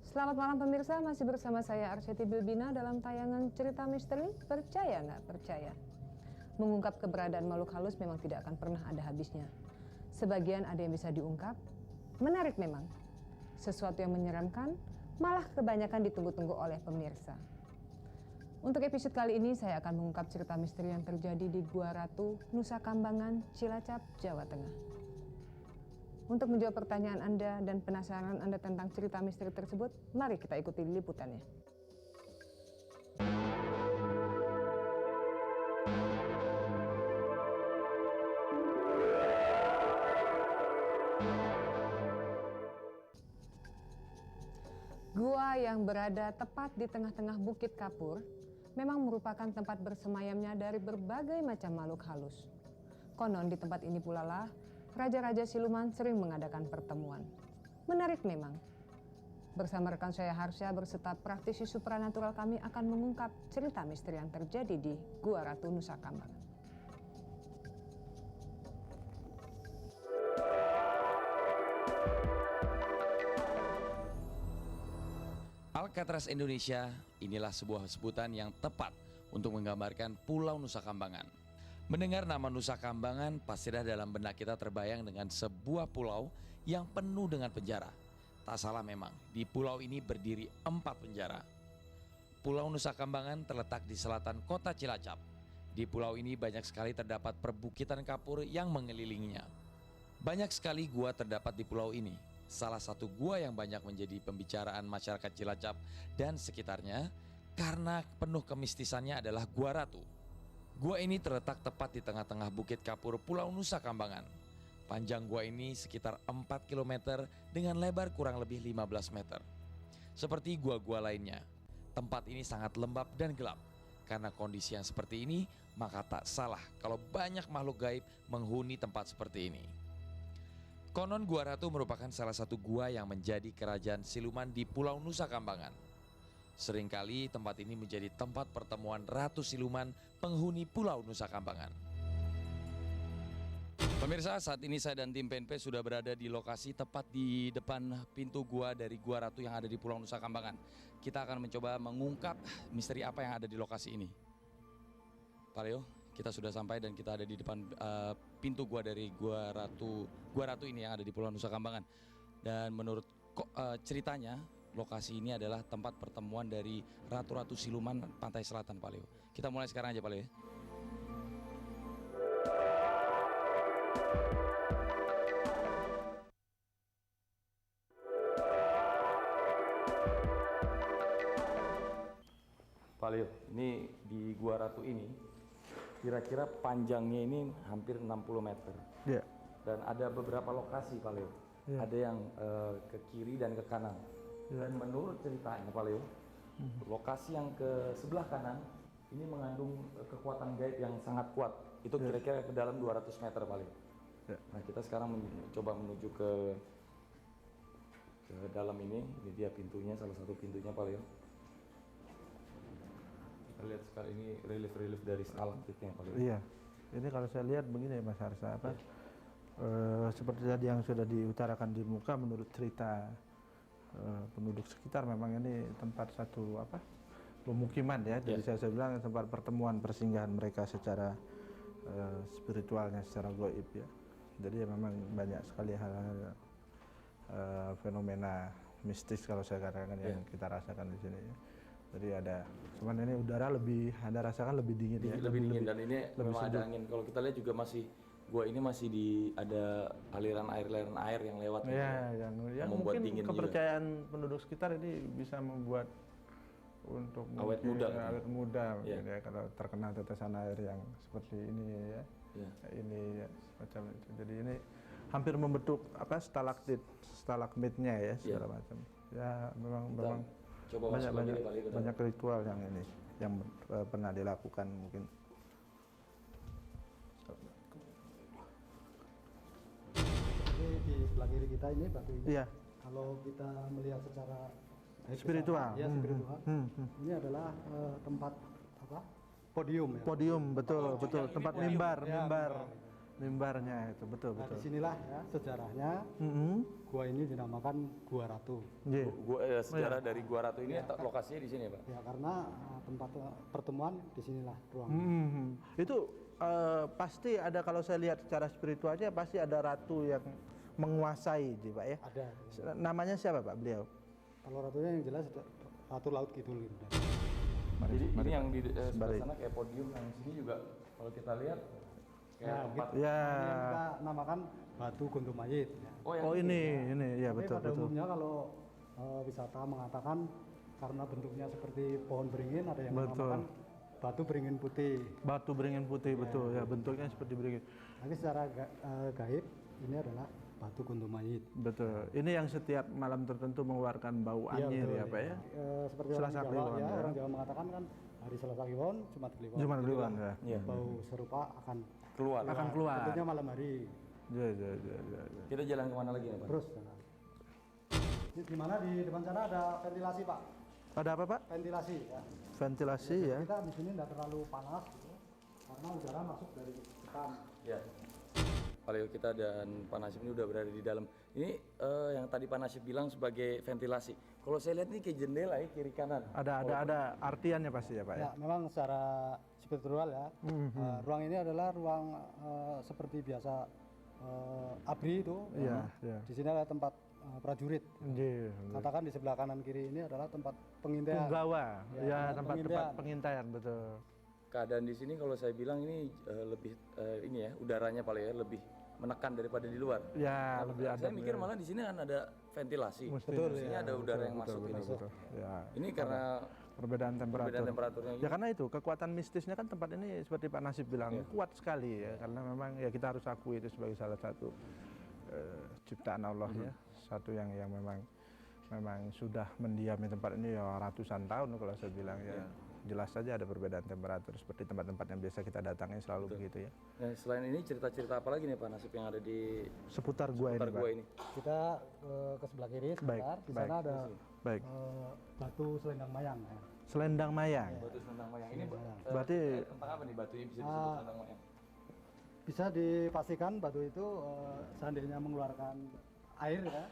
Selamat malam pemirsa, masih bersama saya Arsyati Bilbina dalam tayangan Cerita Misteri Percaya Nggak Percaya. Mengungkap keberadaan makhluk halus memang tidak akan pernah ada habisnya. Sebagian ada yang bisa diungkap, menarik memang. Sesuatu yang menyeramkan, malah kebanyakan ditunggu-tunggu oleh pemirsa. Untuk episode kali ini saya akan mengungkap cerita misteri yang terjadi di Gua Ratu, Nusa Kambangan, Cilacap, Jawa Tengah. Untuk menjawab pertanyaan Anda dan penasaran Anda tentang cerita misteri tersebut, mari kita ikuti liputannya. Gua yang berada tepat di tengah-tengah Bukit Kapur memang merupakan tempat bersemayamnya dari berbagai macam makhluk halus. Konon di tempat ini pula lah raja-raja siluman sering mengadakan pertemuan. Menarik memang. Bersama rekan saya Harsha berserta praktisi supranatural kami akan mengungkap cerita misteri yang terjadi di Gua Ratu Nusa Kambangan. Alcatraz Indonesia, inilah sebuah sebutan yang tepat untuk menggambarkan Pulau Nusa Kambangan. Mendengar nama Nusa Kambangan, pastilah dalam benak kita terbayang dengan sebuah pulau yang penuh dengan penjara. Tak salah memang, di pulau ini berdiri 4 penjara. Pulau Nusa Kambangan terletak di selatan kota Cilacap. Di pulau ini banyak sekali terdapat perbukitan kapur yang mengelilinginya. Banyak sekali gua terdapat di pulau ini. Salah satu gua yang banyak menjadi pembicaraan masyarakat Cilacap dan sekitarnya karena penuh kemistisannya adalah Gua Ratu. Gua ini terletak tepat di tengah-tengah Bukit Kapur Pulau Nusa Kambangan. Panjang gua ini sekitar 4 km dengan lebar kurang lebih 15 meter. Seperti gua-gua lainnya, tempat ini sangat lembab dan gelap. Karena kondisi yang seperti ini, maka tak salah kalau banyak makhluk gaib menghuni tempat seperti ini. Konon Gua Ratu merupakan salah satu gua yang menjadi kerajaan siluman di Pulau Nusa Kambangan. Seringkali tempat ini menjadi tempat pertemuan ratu siluman penghuni Pulau Nusa Kambangan. Pemirsa, saat ini saya dan tim PNP sudah berada di lokasi tepat di depan pintu gua dari Gua Ratu yang ada di Pulau Nusa Kambangan. Kita akan mencoba mengungkap misteri apa yang ada di lokasi ini. Pak Leo, kita sudah sampai dan kita ada di depan pintu gua dari Gua Ratu ini yang ada di Pulau Nusa Kambangan. Dan menurut ceritanya, lokasi ini adalah tempat pertemuan dari ratu-ratu siluman pantai selatan, Pak Leo. Kita mulai sekarang aja, Pak Leo. Pak Leo, ini di Gua Ratu ini kira-kira panjangnya ini hampir 60 meter. Iya. Dan ada beberapa lokasi, Pak Leo. Ya. Ada yang ke kiri dan ke kanan. Ya. Dan menurut ceritanya, Pak Leo, lokasi yang ke sebelah kanan ini mengandung kekuatan gaib yang sangat kuat. Itu kira-kira ke dalam 200 meter, Pak Leo. Ya. Nah, kita sekarang mencoba menuju ke dalam ini. Ini dia pintunya, salah satu pintunya, Pak Leo. Kita lihat sekali ini relief-relief dari stalaktit-nya, Pak Leo. Iya. Ini kalau saya lihat begini Mas Harsha, seperti tadi yang sudah diutarakan di muka, menurut cerita penduduk sekitar memang ini tempat satu pemukiman ya. Jadi saya bilang tempat pertemuan persinggahan mereka secara spiritualnya, secara gaib ya. Jadi ya memang banyak sekali hal-hal fenomena mistis kalau saya katakan yang kita rasakan di sini ya. Jadi cuman ini udara Anda rasakan lebih dingin ya. Lebih dingin dan ini memang ada angin. Kalau kita lihat juga gua ini masih ada aliran air yang lewat. Ya, yang membuat mungkin dingin kepercayaan juga. Penduduk sekitar ini bisa membuat untuk awet muda ya. Ya, kalau terkena tetesan air yang seperti ini ya. Ini ya, semacam itu. Jadi ini hampir membentuk stalagmitnya ya segala macam. Ya memang coba banyak ritual yang ini yang pernah dilakukan mungkin. Ini di sebelah kiri kita ini batu ini. Iya. Kalau kita melihat secara spiritual, spiritual, ini adalah tempat podium ya. Podium, betul, tempat mimbar. Mimbarnya itu betul Nah, betul. disinilah ya sejarahnya gua ini dinamakan Gua Ratu. Iya. Sejarah dari Gua Ratu ini lokasinya di sini ya Pak? Ya karena tempat pertemuan disinilah ruang. Itu pasti ada, kalau saya lihat secara spiritualnya pasti ada ratu yang menguasai, Pak ya. Ada. Namanya siapa Pak beliau? Kalau ratunya yang jelas Ratu Laut Kidul gitu. Jadi ini Pak. yang di sebelah Sembari. sana kayak podium, yang sini juga kalau kita lihat kayak Ya, tempat. Ya. Ini yang kita namakan Batu Guntur Mayit. Ya. Oh ini ya Tapi betul pada betul. umumnya kalau wisata mengatakan karena bentuknya seperti pohon beringin, ada yang Betul. menamakan batu beringin putih. Batu beringin putih betul ya, bentuknya seperti beringin. Tapi secara gaib ini adalah Batu Guntur Mayit. Betul. Ini yang setiap malam tertentu mengeluarkan bau Iya, anyir betul, ya Pak ya. Seperti Selasa orang Jawa Kliwon, ya, ya. orang Jawa mengatakan kan hari Selasa Kliwon, Jumat Kliwon. Jumat Kliwon ya. Iya. Bau serupa akan Keluar. Akan keluar. Tentunya malam hari. Ya. Kita jalan kemana lagi nih Pak? Terus di mana di depan sana ada ventilasi Pak. Ada apa Pak? Ventilasi ya. Ventilasi ya. Kita di sini tidak terlalu panas gitu, karena udara masuk dari depan. Ya. Pak Leo kita dan Pak Nasib ini udah berada di dalam. Ini yang tadi Pak Nasib bilang sebagai ventilasi. Kalau saya lihat ini kayak jendela ya kiri kanan. Ada artiannya pasti ya Pak ya. Ya, memang secara spiritual ya, ruang ini adalah ruang seperti biasa ABRI itu. Iya, iya. Di sini ada tempat prajurit. Iya. Katakan di sebelah kanan kiri ini adalah tempat pengintaian. Punggawa. Ya, tempat tempat pengintaian betul. Keadaan di sini kalau saya bilang ini lebih ini ya udaranya Pak Leo ya, lebih menekan daripada di luar. Ya, lebih Saya mikir malah di sini kan ada ventilasi. Betul, Mestinya ada udara yang masuk ini. Ya. Ini karena Perbedaan temperatur. perbedaan temperaturnya. Ya karena itu kekuatan mistisnya kan tempat ini seperti Pak Nasib bilang kuat sekali ya, karena memang ya kita harus akui itu sebagai salah satu ciptaan Allah ya, satu yang memang sudah mendiam di tempat ini ya ratusan tahun kalau saya bilang ya. Jelas saja ada perbedaan temperatur seperti tempat-tempat yang biasa kita datangi selalu begitu ya. Nah, selain ini cerita-cerita apa lagi nih Pak Nasib yang ada di Seputar gua ini, sekitar Pak. gua ini? Kita ke sebelah kiri sebentar. Di sana ada Baik. batu selendang mayang. Ya. Selendang mayang. Batu selendang mayang ini Berarti tentang apa nih batunya bisa disebut selendang mayang? Bisa dipastikan batu itu seandainya mengeluarkan air ya,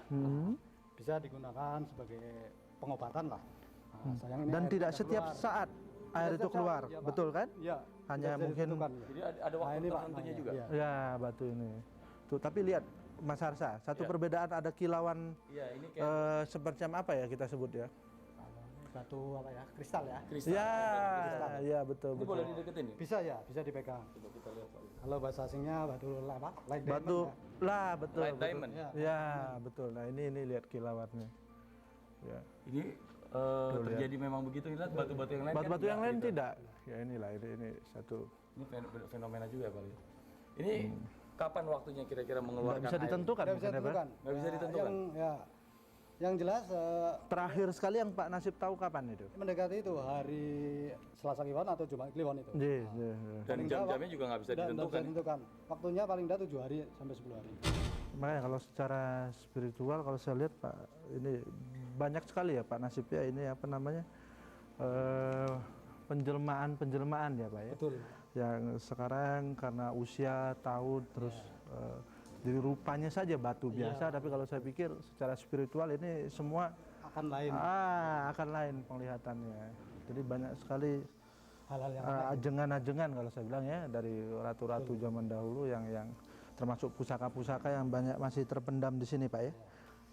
bisa digunakan sebagai pengobatan lah. Nah, sayang ini dan air tidak setiap keluar. saat air itu setiap keluar, saat, iya, Pak. betul kan? Iya. Hanya tidak bisa mungkin ditentukan. Jadi ada waktu ini, Pak, tertentunya nah, juga. iya. Ya batu ini. Tuh tapi lihat Mas Harsa, satu perbedaan ada kilauan Iya, ini kayak semacam apa ya kita sebut ya? Batu apa ya? Kristal ya. kristal. Ya betul Ini betul. boleh dideketin nih? Bisa ya, bisa dipegang. Coba kita lihat Pak. Kalau bahasa asingnya batu apa? Light Batu diamond, lah betul. Light betul. diamond. Ya. Ya betul. Nah ini lihat kilauannya. Ya. Ini terjadi memang begitu, lihat batu-batu yang lain. Batu-batu kan yang enggak lain gitu. tidak. Ya inilah ini satu. Ini fenomena juga ya Pak Leo. Ini kapan waktunya kira-kira Nggak mengeluarkan bisa air? ditentukan. Nggak bisa mungkin ya, Pak? ditentukan. Nggak bisa ditentukan. Yang jelas Terakhir sekali yang Pak Nasib tahu kapan itu? mendekati itu hari Selasa Kliwon atau Jumat Kliwon itu. Iya. Dan Paling jam-jamnya juga nggak bisa Nggak bisa ditentukan. ditentukan. Waktunya paling dah 7 hari sampai 10 hari. Makanya kalau secara spiritual kalau saya lihat Pak ini banyak sekali ya Pak Nasib ya ini apa namanya penjelmaan ya Pak ya. Betul. Yang sekarang karena usia tahun terus dari rupanya saja batu biasa tapi kalau saya pikir secara spiritual ini semua Akan lain akan lain penglihatannya. Jadi banyak sekali hal-hal yang ajengan-ajengan kalau saya bilang ya dari ratu-ratu zaman dahulu yang termasuk pusaka-pusaka yang banyak masih terpendam di sini Pak ya.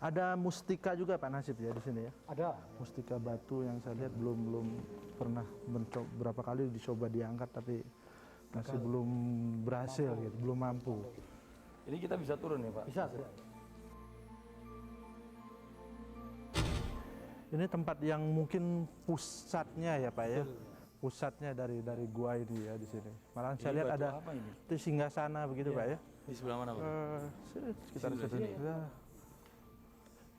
Ada mustika juga Pak Nasib ya di sini ya. ada. Mustika batu yang saya lihat belum pernah berapa kali dicoba diangkat tapi masih belum berhasil gitu, belum mampu. Ini kita bisa turun ya Pak? Bisa. Ini tempat yang mungkin pusatnya ya Pak ya. Pusatnya dari gua ini ya di sini. Malahan saya lihat batu ada apa ini? itu singgasana begitu Pak ya. Di sebelah mana Pak? Sini, sekitar sini. Ya.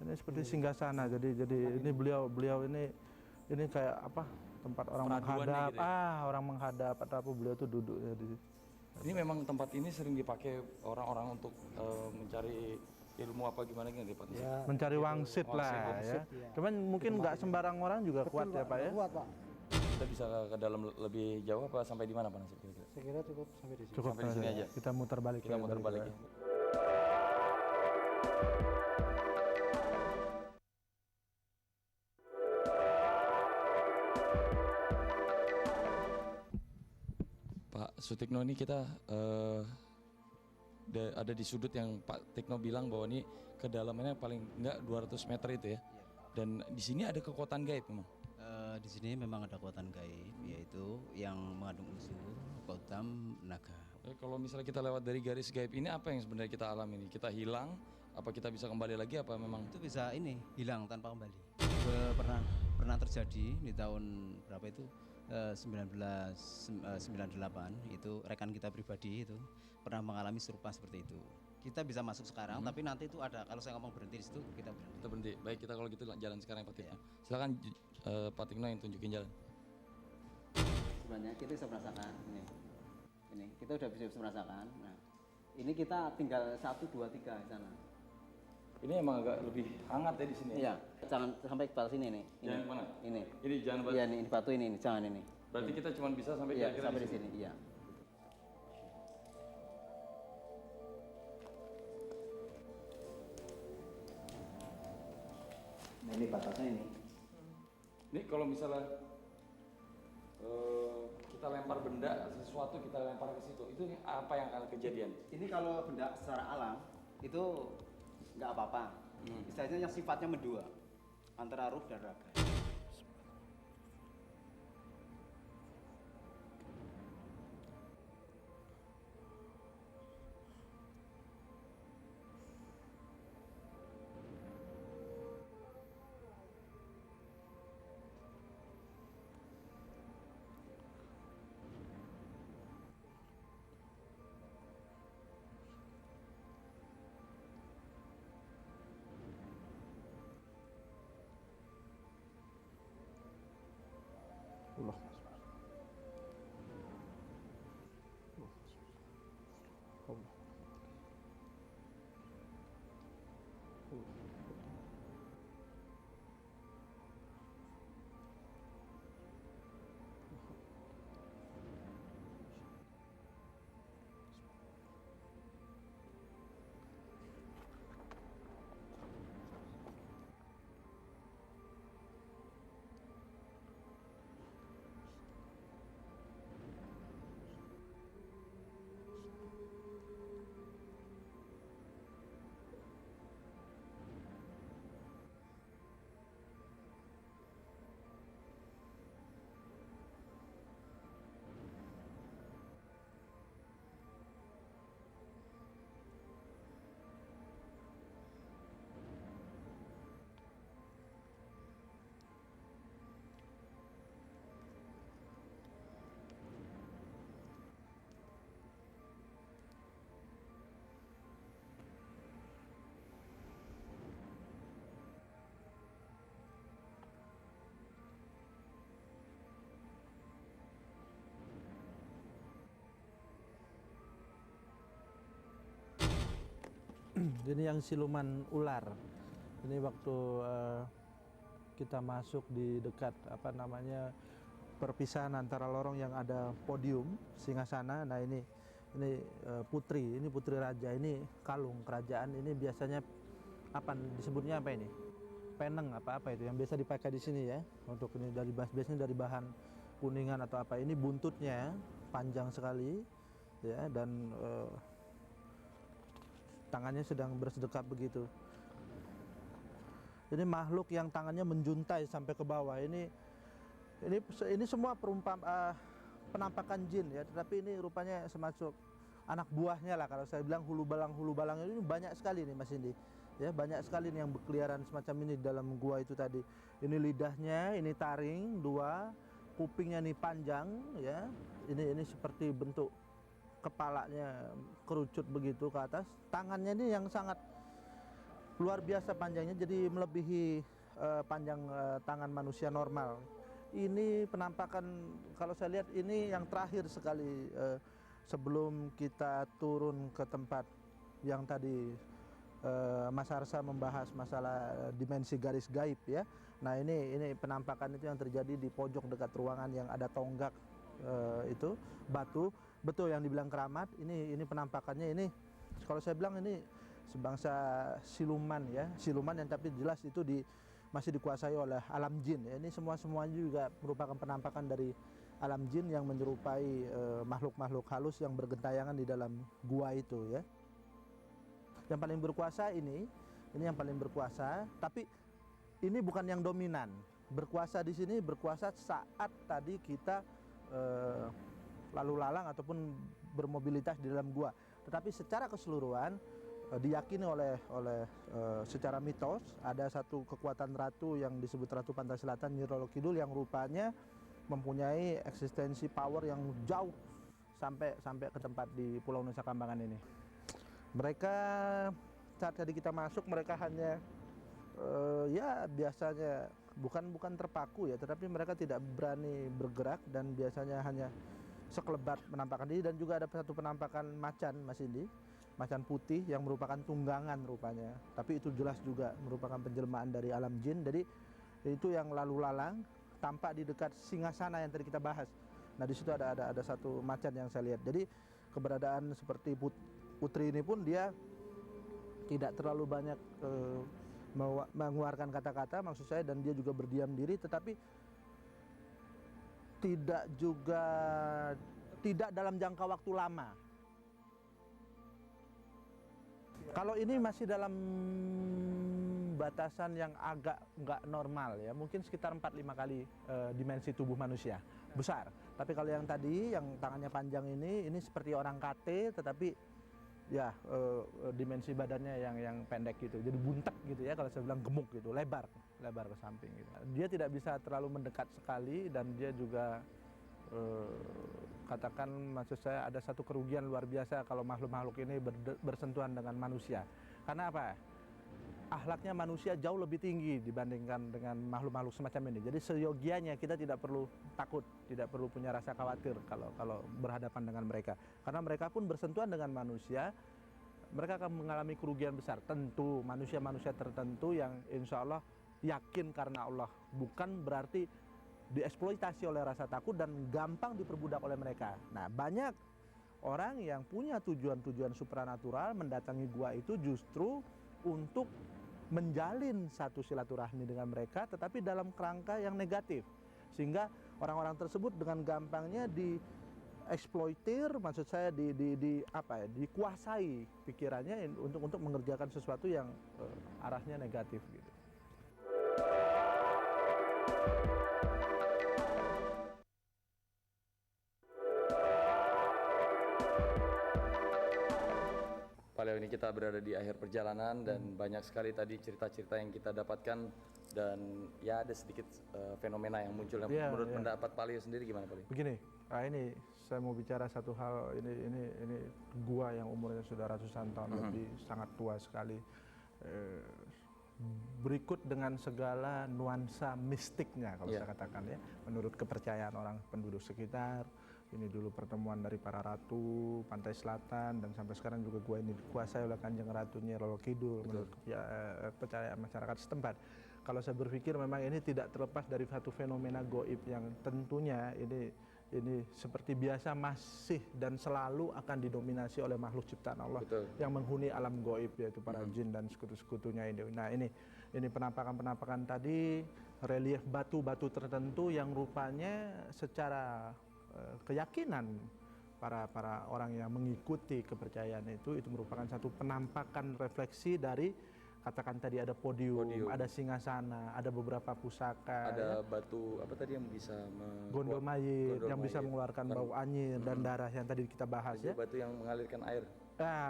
Ini seperti singgasana. Jadi ini beliau ini kayak apa? Tempat orang Peraduannya menghadap. gitu ya? Orang menghadap atau apa beliau tuh duduk ya di Ini memang tempat ini sering dipakai orang-orang untuk mencari ilmu apa gimana gitu Pak? Ya. mencari wangsit lah ya. ya. Cuman mungkin nggak sembarang orang juga kuat ya Pak ya. Kuat Pak. Kita bisa ke dalam lebih jauh apa sampai di mana Pak Nasib kira-kira? Saya kira cukup sampai di sini. Cukup Sampai di sini aja. Kita muter balik. Kita muter balik ya. Pak Sutikno, ini kita ada di sudut yang Pak Tikno bilang bahwa ini kedalamannya paling enggak 200 meter itu ya. Dan di sini ada kekuatan gaib memang. Di sini memang ada kekuatan gaib, yaitu yang mengandung unsur kautam naga. Kalau misalnya kita lewat dari garis gaib ini, apa yang sebenarnya kita alami ini? Kita hilang, apa kita bisa kembali lagi, apa memang? Itu bisa ini hilang tanpa kembali. Pernah terjadi di tahun berapa itu 1998 itu rekan kita pribadi itu pernah mengalami serupa seperti itu. Kita bisa masuk sekarang, tapi nanti itu ada, kalau saya ngomong berhenti di situ kita berhenti. Kita berhenti. Baik, kita kalau gitu jalan sekarang Pak Tikno. Silakan Pak Tikno yang tunjukin jalan. Sebenarnya kita bisa merasakan ini kita udah bisa merasakan. Nah, ini kita tinggal 1, 2, 3 di sana. Ini emang agak lebih hangat ya di sini. Iya, jangan sampai ke sini nih. Jangan mana? Ini. Ini jangan batu. Iya, ini batu ini, jangan ini. Berarti kita cuma bisa sampai Iya, kira-kira sampai di sini. Iya. Nah, ini batasnya ini. Ini kalau misalnya kita lempar benda sesuatu, kita lempar ke situ, itu apa yang akan kejadian? Ini kalau benda secara alam itu nggak apa-apa. Istilahnya yang sifatnya mendua antara ruh dan raga. Allah. Ini yang siluman ular. Ini waktu kita masuk di dekat perpisahan antara lorong yang ada podium singgasana. Nah ini putri raja, ini kalung kerajaan. Ini biasanya disebutnya apa ini? Peneng apa itu yang biasa dipakai di sini ya. Untuk ini biasanya dari bahan kuningan atau apa. Ini buntutnya panjang sekali ya, dan tangannya sedang bersedekap begitu. Ini makhluk yang tangannya menjuntai sampai ke bawah. Ini semua penampakan jin ya, tetapi ini rupanya semacam anak buahnya lah kalau saya bilang. Hulu balang ini banyak sekali nih Mas Indi. Ya, banyak sekali nih yang berkeliaran semacam ini di dalam gua itu tadi. Ini lidahnya, ini taring 2, kupingnya nih panjang ya. Ini seperti bentuk kepalanya kerucut begitu ke atas. Tangannya ini yang sangat luar biasa panjangnya, jadi melebihi panjang tangan manusia normal. Ini penampakan, kalau saya lihat ini yang terakhir sekali sebelum kita turun ke tempat yang tadi Mas Harsa membahas masalah dimensi garis gaib ya. Nah ini penampakan itu yang terjadi di pojok dekat ruangan yang ada tonggak itu batu. Betul yang dibilang keramat. Ini penampakannya ini kalau saya bilang ini sebangsa siluman ya, siluman yang tapi jelas itu masih dikuasai oleh alam jin. Ya. Ini semuanya juga merupakan penampakan dari alam jin yang menyerupai makhluk-makhluk halus yang bergentayangan di dalam gua itu ya. Yang paling berkuasa ini yang paling berkuasa, tapi ini bukan yang dominan. Berkuasa di sini berkuasa saat tadi kita lalu lalang ataupun bermobilitas di dalam gua. Tetapi secara keseluruhan diyakini oleh secara mitos ada satu kekuatan ratu yang disebut Ratu Pantai Selatan Nyi Roro Kidul yang rupanya mempunyai eksistensi power yang jauh sampai ke tempat di Pulau Nusa Kambangan ini. Mereka saat tadi kita masuk mereka hanya ya biasanya bukan terpaku ya, tetapi mereka tidak berani bergerak dan biasanya hanya sekelebat menampakkan diri. Dan juga ada satu penampakan macan, Mas Indi, macan putih yang merupakan tunggangan rupanya, tapi itu jelas juga merupakan penjelmaan dari alam jin. Jadi itu yang lalu lalang tampak di dekat singgasana yang tadi kita bahas. Nah di situ ada satu macan yang saya lihat. Jadi keberadaan seperti Putri ini pun dia tidak terlalu banyak mengeluarkan kata-kata maksud saya, dan dia juga berdiam diri, tetapi tidak dalam jangka waktu lama. Kalau ini masih dalam batasan yang agak nggak normal ya, mungkin sekitar 4-5 kali dimensi tubuh manusia besar. Tapi kalau yang tadi yang tangannya panjang ini seperti orang kate, tetapi ya dimensi badannya yang pendek gitu, jadi buntek gitu ya, kalau saya bilang gemuk gitu, lebar ke samping gitu. Dia tidak bisa terlalu mendekat sekali, dan dia juga katakan maksud saya ada satu kerugian luar biasa kalau makhluk-makhluk ini bersentuhan dengan manusia. Karena apa? Akhlaknya manusia jauh lebih tinggi dibandingkan dengan makhluk-makhluk semacam ini. Jadi seyogianya kita tidak perlu takut, tidak perlu punya rasa khawatir kalau berhadapan dengan mereka. Karena mereka pun bersentuhan dengan manusia, mereka akan mengalami kerugian besar. Tentu manusia-manusia tertentu yang insya Allah yakin karena Allah, bukan berarti dieksploitasi oleh rasa takut dan gampang diperbudak oleh mereka. Nah banyak orang yang punya tujuan-tujuan supranatural mendatangi gua itu justru untuk menjalin satu silaturahmi dengan mereka, tetapi dalam kerangka yang negatif, sehingga orang-orang tersebut dengan gampangnya dieksploitir, maksud saya dikuasai pikirannya untuk mengerjakan sesuatu yang arahnya negatif gitu. Pak Leo, ini kita berada di akhir perjalanan dan banyak sekali tadi cerita-cerita yang kita dapatkan, dan ya ada sedikit fenomena yang muncul. Menurut pendapat Pak Leo sendiri gimana Pak Leo? Begini, ini saya mau bicara satu hal, ini gua yang umurnya sudah ratusan tahun lebih, sangat tua sekali. Berikut dengan segala nuansa mistiknya kalau saya katakan ya, menurut kepercayaan orang penduduk sekitar. Ini dulu pertemuan dari para ratu Pantai Selatan, dan sampai sekarang juga gua ini dikuasai oleh Kanjeng Ratu Nyi Roro Kidul. Menurut kepercayaan masyarakat setempat. Kalau saya berpikir memang ini tidak terlepas dari satu fenomena goib yang tentunya ini seperti biasa masih dan selalu akan didominasi oleh makhluk ciptaan Allah yang menghuni alam goib, yaitu para jin dan sekutu-sekutunya ini. Nah ini penampakan-penampakan tadi, relief batu-batu tertentu yang rupanya secara keyakinan para orang yang mengikuti kepercayaan itu merupakan satu penampakan refleksi dari, katakan tadi ada podium, ada singgasana, ada beberapa pusaka, ada batu apa tadi yang bisa gondol mayit yang bisa mengeluarkan bau anyir dan darah yang tadi kita bahas ya. Batu yang mengalirkan air.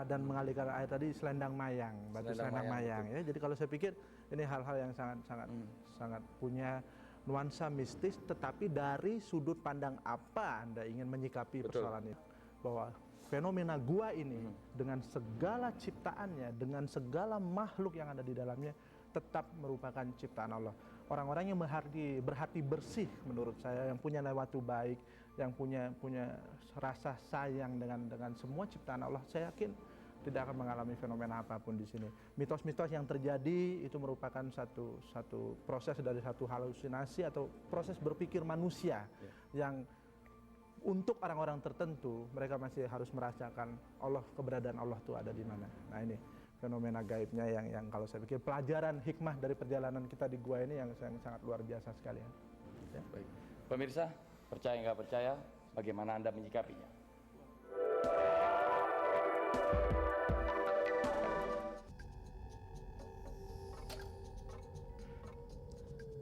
Dan mengalirkan air tadi selendang mayang, batu selendang mayang ya. Jadi kalau saya pikir ini hal-hal yang sangat punya nuansa mistis, tetapi dari sudut pandang apa Anda ingin menyikapi persoalan ini? Bahwa fenomena gua ini dengan segala ciptaannya, dengan segala makhluk yang ada di dalamnya, tetap merupakan ciptaan Allah. Orang-orang yang berhati bersih menurut saya, yang punya lewatu baik, yang punya rasa sayang dengan semua ciptaan Allah, saya yakin tidak akan mengalami fenomena apapun di sini. Mitos-mitos yang terjadi itu merupakan satu proses dari satu halusinasi atau proses berpikir manusia yang untuk orang-orang tertentu mereka masih harus merasakan Allah, keberadaan Allah itu ada di mana. Nah ini fenomena gaibnya yang kalau saya pikir pelajaran hikmah dari perjalanan kita di gua ini yang sangat luar biasa sekali. Ya. Baik. Pemirsa, percaya nggak percaya, bagaimana Anda menyikapinya?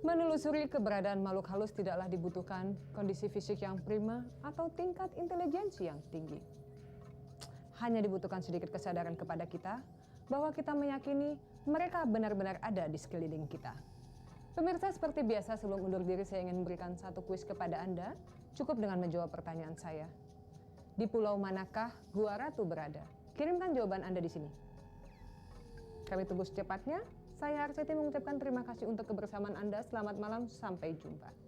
Menelusuri keberadaan makhluk halus tidaklah dibutuhkan kondisi fisik yang prima atau tingkat intelijensi yang tinggi. Hanya dibutuhkan sedikit kesadaran kepada kita bahwa kita meyakini mereka benar-benar ada di sekeliling kita. Pemirsa, seperti biasa sebelum undur diri saya ingin memberikan satu kuis kepada Anda. Cukup dengan menjawab pertanyaan saya. Di pulau manakah Gua Ratu berada? Kirimkan jawaban Anda di sini. Kami tunggu secepatnya. Saya Arsyati mengucapkan terima kasih untuk kebersamaan Anda. Selamat malam, sampai jumpa.